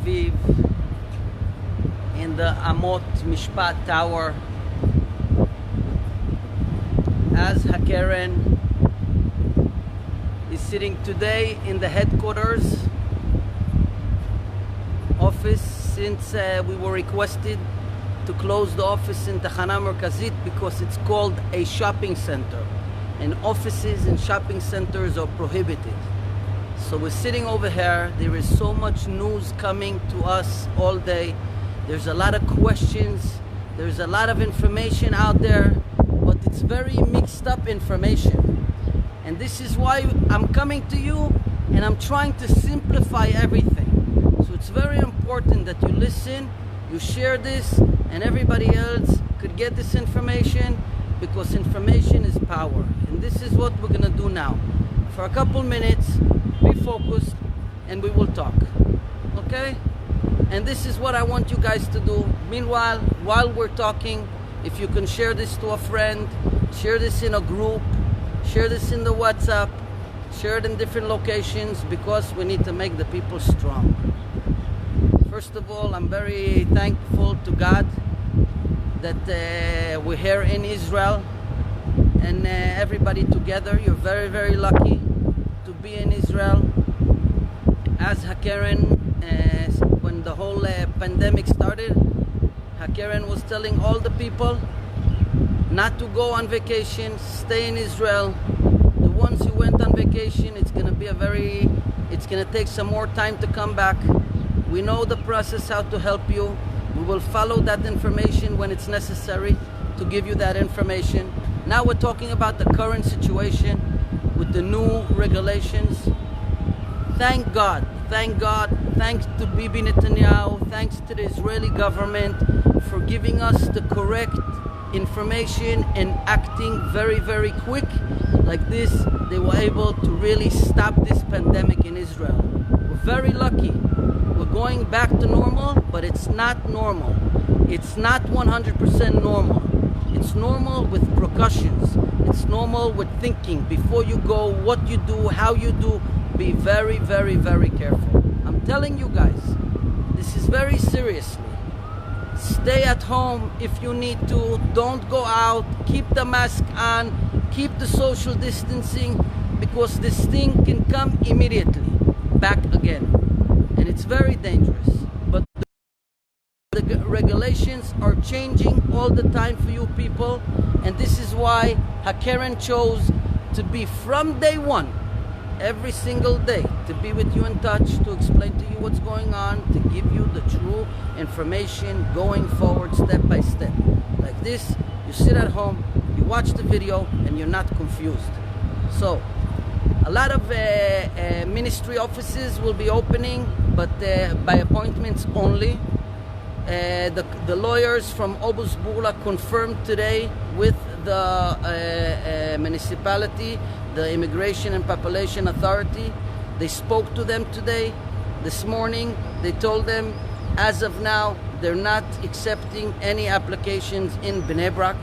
Aviv in the Amot Mishpat Tower as Hakeren is sitting today in the headquarters office since we were requested to close the office in Tachana Merkazit because it's called a shopping center and offices in shopping centers are prohibited. So we're sitting over here. There is so much news coming to us all day. There's a lot of questions. There's a lot of information out there, but it's very mixed up information. And this is why I'm coming to you and I'm trying to simplify everything. So it's very important that you listen, you share this, and everybody else could get this information, because information is power. And this is what we're gonna do now. For a couple minutes, be focused, and we will talk, okay? And this is what I want you guys to do. Meanwhile, while we're talking, if you can share this to a friend, share this in a group, share this in the WhatsApp, share it in different locations, because we need to make the people strong. First of all, I'm very thankful to God that we're here in Israel and everybody together. You're very, very lucky to be in Israel. As Hakeren, when the whole pandemic started, Hakeren was telling all the people not to go on vacation, stay in Israel. The ones who went on vacation, it's gonna take some more time to come back. We know the process, how to help you. We will follow that information when it's necessary to give you that information. Now we're talking about the current situation with the new regulations. Thank God, thanks to Bibi Netanyahu, thanks to the Israeli government for giving us the correct information and acting very, very quick. Like this, they were able to really stop this pandemic in Israel. We're very lucky. We're going back to normal, but it's not normal. It's not 100% normal. It's normal with precautions. It's normal with thinking before you go, what you do, how you do. Be very, very, very careful. I'm telling you guys, this is very seriously. Stay at home if you need to. Don't go out. Keep the mask on. Keep the social distancing, because this thing can come immediately back again. And it's very dangerous. But the regulations are changing all the time for you people. And this is why Hakeren chose to be from day one, every single day, to be with you in touch, to explain to you what's going on, to give you the true information going forward step by step. Like this, you sit at home, you watch the video, and you're not confused. So, a lot of ministry offices will be opening, but by appointments only. The lawyers from Obus Burla confirmed today with the municipality, the Immigration and Population Authority. They spoke to them today, this morning. They told them, as of now, they're not accepting any applications in Bnei Brak.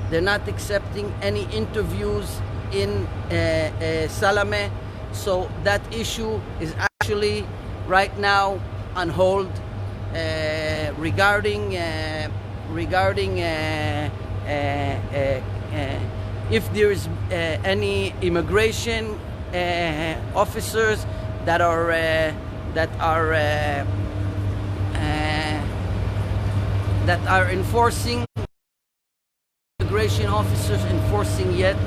They're not accepting any interviews in Salameh. So that issue is actually right now on hold regarding if there is any immigration officers that are enforcing, immigration officers enforcing yet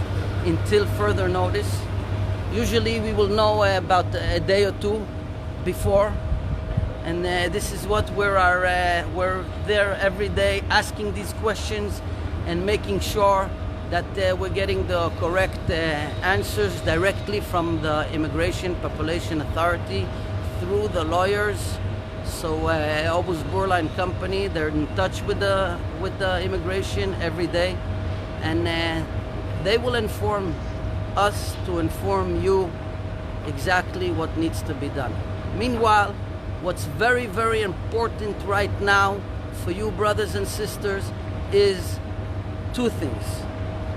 until further notice. Usually we will know about a day or two before, and this is what we're there every day asking these questions and making sure that we're getting the correct answers directly from the Immigration Population Authority through the lawyers. So Obus Burla and company, they're in touch with the immigration every day, and they will inform us to inform you exactly what needs to be done. Meanwhile, what's very, very important right now for you brothers and sisters is two things.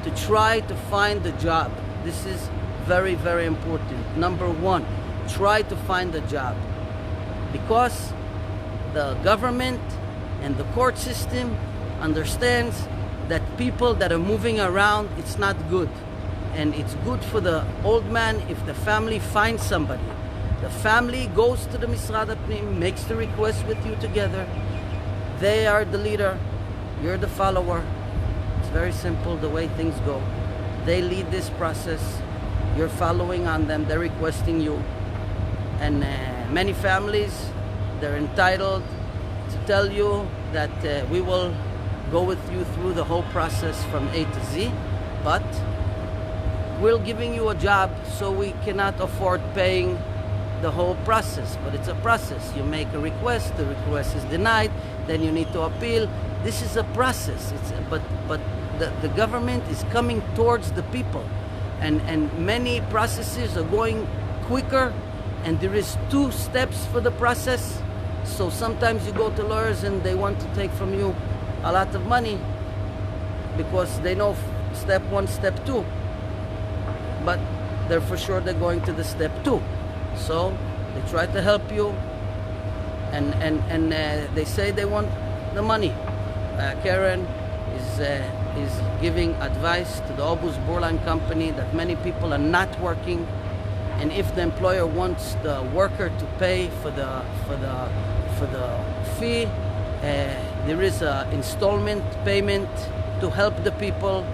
To try to find a job. This is very, very important. Number one, try to find a job. Because the government and the court system understands that people that are moving around, it's not good. And it's good for the old man if the family finds somebody. The family goes to the Misrad Apnim, makes the request with you together. They are the leader, you're the follower. It's very simple the way things go. They lead this process, you're following on them, they're requesting you. And many families, they're entitled to tell you that we will go with you through the whole process from A to Z, but we're giving you a job, so we cannot afford paying the whole process. But it's a process. You make a request, the request is denied, then you need to appeal. This is a process. But the government is coming towards the people, and many processes are going quicker, and there is 2 steps for the process. So sometimes you go to lawyers and they want to take from you a lot of money because they know step 1, step 2, but they're for sure they're going to the step 2. So they try to help you, and they say they want the money. Karen is giving advice to the Obus Burlan company that many people are not working, and if the employer wants the worker to pay for the fee, there is an installment payment to help the people,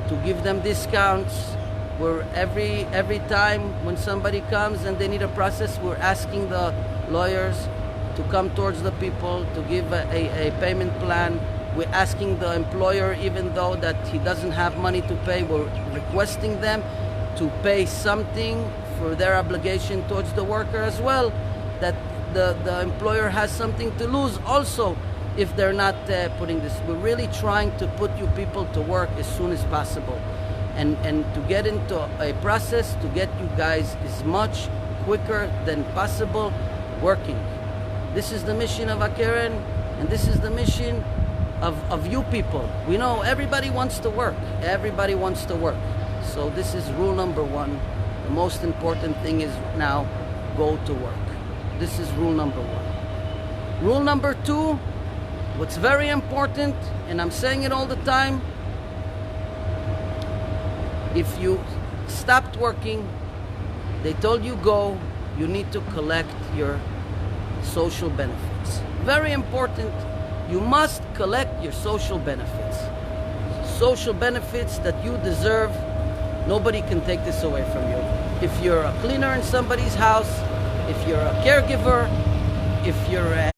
to give them discounts. Where every time when somebody comes and they need a process, we're asking the lawyers to come towards the people to give a payment plan. We're asking the employer, even though that he doesn't have money to pay, we're requesting them to pay something for their obligation towards the worker as well, that the employer has something to lose also if they're not putting this. We're really trying to put you people to work as soon as possible. And to get into a process to get you guys as much quicker than possible working. This is the mission of Hakeren, and this is the mission of you people. We know everybody wants to work. Everybody wants to work. So this is rule number 1. The most important thing is now go to work. This is rule number 1. Rule number 2, what's very important, and I'm saying it all the time, if you stopped working, they told you go, you need to collect your social benefits. Very important. You must collect your social benefits. Social benefits that you deserve. Nobody can take this away from you. If you're a cleaner in somebody's house, if you're a caregiver, if you're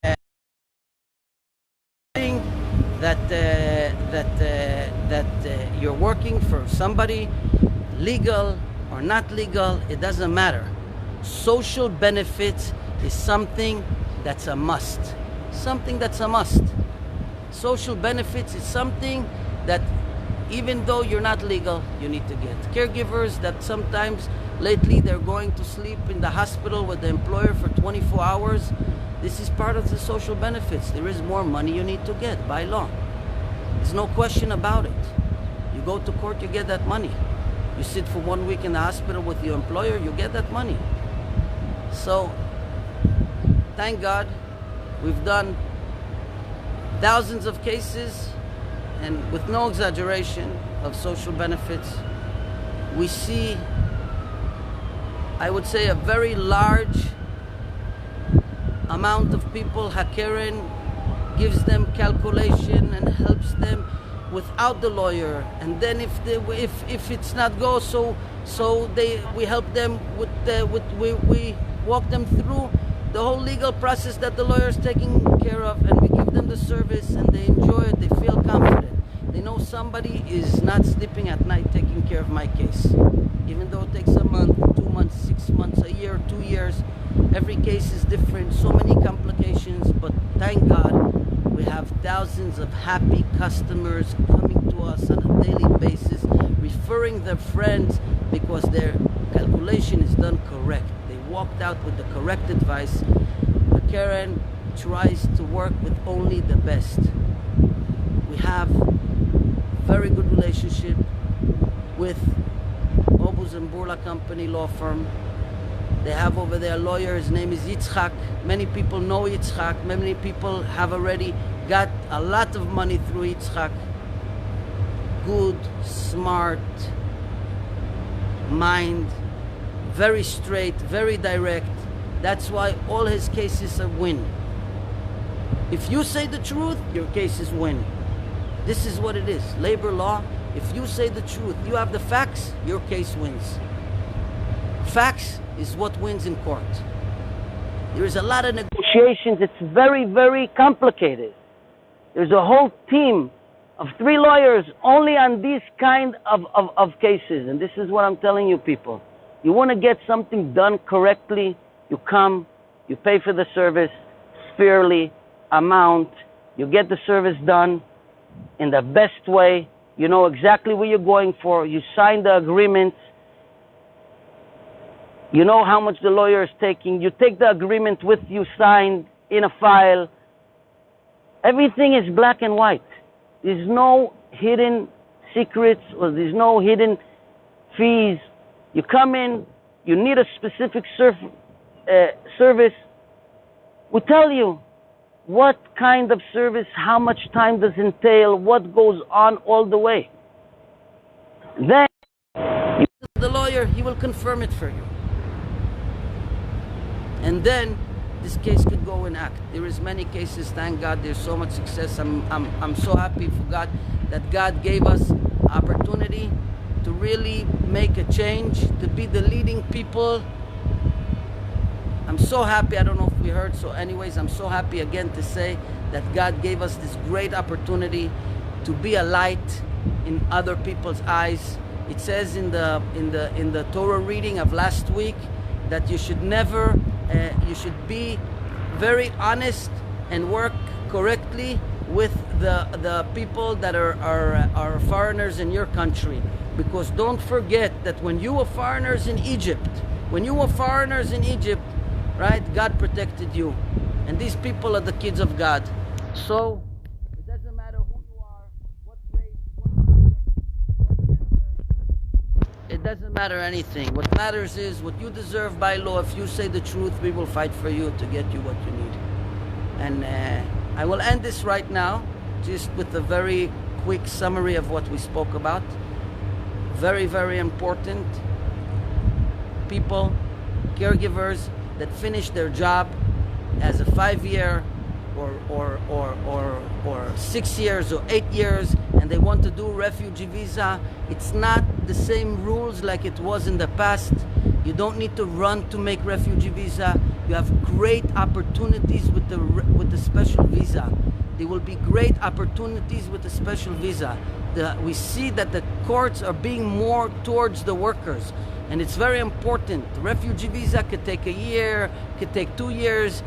that you're working for somebody, legal or not legal, it doesn't matter. Social benefits is something that's a must. Something that's a must. Social benefits is something that even though you're not legal, you need to get. Caregivers that sometimes lately they're going to sleep in the hospital with the employer for 24 hours. This is part of the social benefits. There is more money you need to get by law. There's no question about it. You go to court, you get that money. You sit for 1 week in the hospital with your employer, you get that money. So, thank God, we've done thousands of cases, and with no exaggeration, of social benefits. We see, I would say, a very large amount of people. Hakeren gives them calculation and helps them without the lawyer, and then if it's not go, we help them we walk them through the whole legal process that the lawyer is taking care of, and we give them the service, and they enjoy it. They feel confident. They know somebody is not sleeping at night taking care of my case, even though it takes a month, 2 months, 6 months, a year, 2 years. Every case is different, so many complications, but thank God we have thousands of happy customers coming to us on a daily basis, referring their friends because their calculation is done correct. They walked out with the correct advice. Hakeren tries to work with only the best. We have very good relationship with Obus and Burla Company law firm. They have over there a lawyer, his name is Yitzchak. Many people know Yitzchak. Many people have already got a lot of money through Yitzchak. Good, smart mind, very straight, very direct. That's why all his cases are win. If you say the truth, your cases win. This is what it is. Labor law, if you say the truth, you have the facts, your case wins. Facts is what wins in court. There is a lot of negotiations. It's very, very complicated. There's a whole team of 3 lawyers only on these kind of cases. And this is what I'm telling you, people. You want to get something done correctly, you come, you pay for the service fairly, amount, you get the service done in the best way, you know exactly what you're going for, you sign the agreement, you know how much the lawyer is taking, you take the agreement with you signed in a file. Everything is black and white. There's no hidden secrets or there's no hidden fees. You come in, you need a specific service, we tell you what kind of service, how much time does entail, what goes on all the way. Then the lawyer, he will confirm it for you. And then this case could go in act. There is many cases, thank God, there's so much success. I'm so happy for God that God gave us opportunity to really make a change, to be the leading people. I'm so happy, I don't know if we heard, so anyways, I'm so happy again to say that God gave us this great opportunity to be a light in other people's eyes. It says in the Torah reading of last week that you should never, you should be very honest and work correctly with the people that are foreigners in your country. Because don't forget that when you were foreigners in Egypt, right, God protected you. And these people are the kids of God. So, it doesn't matter who you are, what race, what color, what gender. It doesn't matter anything. What matters is what you deserve by law. If you say the truth, we will fight for you to get you what you need. And I will end this right now, just with a very quick summary of what we spoke about. Very, very important. People, caregivers that finish their job as a 5-year or 6 years or 8 years, and they want to do refugee visa. It's not the same rules like it was in the past. You don't need to run to make refugee visa. You have great opportunities with the special visa. There will be great opportunities with the special visa. We see that the courts are being more towards the workers, and it's very important. The refugee visa could take a year, could take 2 years.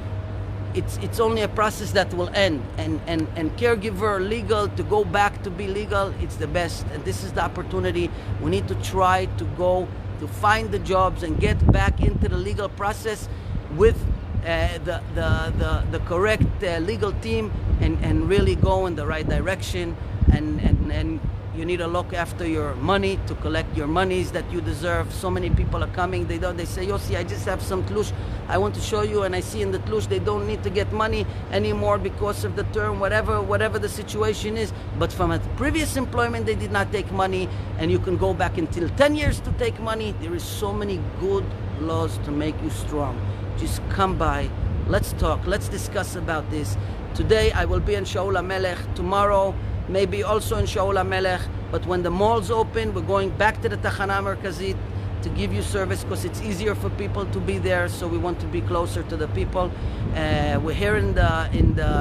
It's only a process that will end, and caregiver legal, to go back to be legal, it's the best. And this is the opportunity. We need to try to go to find the jobs and get back into the legal process with the correct legal team, and really go in the right direction. And you need to look after your money, to collect your monies that you deserve. So many people are coming, they say, Yossi, I just have some tlush, I want to show you, and I see in the tlush they don't need to get money anymore because of the term, whatever the situation is. But from a previous employment they did not take money, and you can go back until 10 years to take money. There is so many good laws to make you strong. Just come by, let's talk, let's discuss about this. Today I will be in Shaul HaMelech, tomorrow maybe also in Shaul HaMelech, but when the malls open, we're going back to the Tachana Merkazit to give you service, because it's easier for people to be there, so we want to be closer to the people. We're here in the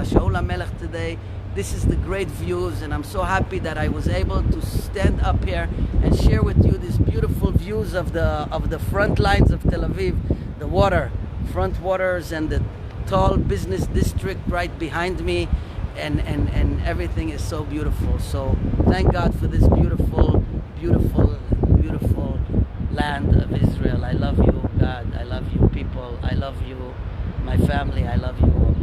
Shaul HaMelech today. This is the great views, and I'm so happy that I was able to stand up here and share with you these beautiful views of the front lines of Tel Aviv, the water, front waters, and the tall business district right behind me. And everything is so beautiful. So thank God for this beautiful, beautiful, beautiful land of Israel. I love you, God. I love you, people. I love you, my family. I love you all.